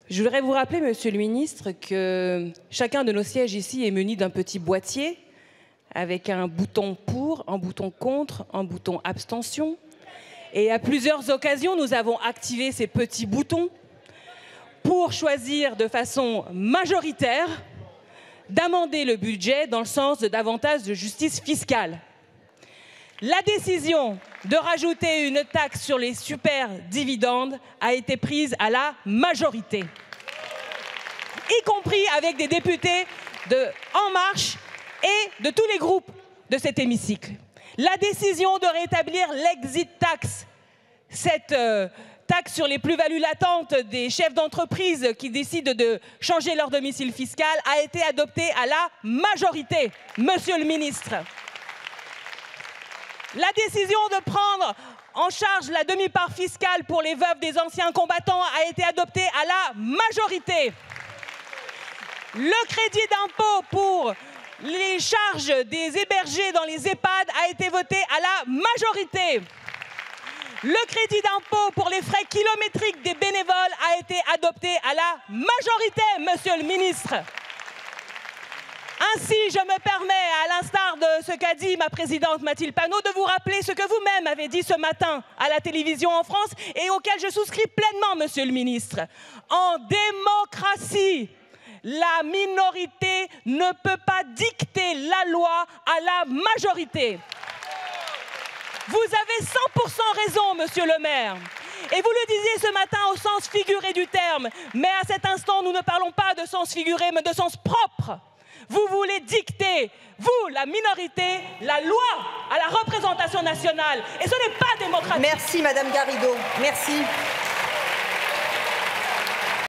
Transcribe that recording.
Je voudrais vous rappeler, Monsieur le Ministre, que chacun de nos sièges ici est muni d'un petit boîtier avec un bouton pour, un bouton contre, un bouton abstention. Et à plusieurs occasions, nous avons activé ces petits boutons pour choisir de façon majoritaire d'amender le budget dans le sens de davantage de justice fiscale. La décision de rajouter une taxe sur les super dividendes a été prise à la majorité, y compris avec des députés de En Marche et de tous les groupes de cet hémicycle. La décision de rétablir l'exit tax, cette taxe sur les plus-values latentes des chefs d'entreprise qui décident de changer leur domicile fiscal, a été adoptée à la majorité, Monsieur le Ministre. La décision de prendre en charge la demi-part fiscale pour les veuves des anciens combattants a été adoptée à la majorité. Le crédit d'impôt pour les charges des hébergés dans les EHPAD a été voté à la majorité. Le crédit d'impôt pour les frais kilométriques des bénévoles a été adopté à la majorité, Monsieur le Ministre. Ainsi, je me permets, à l'instar de ce qu'a dit ma présidente Mathilde Panot, de vous rappeler ce que vous-même avez dit ce matin à la télévision en France et auquel je souscris pleinement, Monsieur le Ministre. En démocratie, la minorité ne peut pas dicter la loi à la majorité. Vous avez 100% raison, Monsieur le maire. Et vous le disiez ce matin au sens figuré du terme. Mais à cet instant, nous ne parlons pas de sens figuré, mais de sens propre. Vous voulez dicter, vous, la minorité, la loi à la représentation nationale. Et ce n'est pas démocratique. Merci, Madame Garrido. Merci.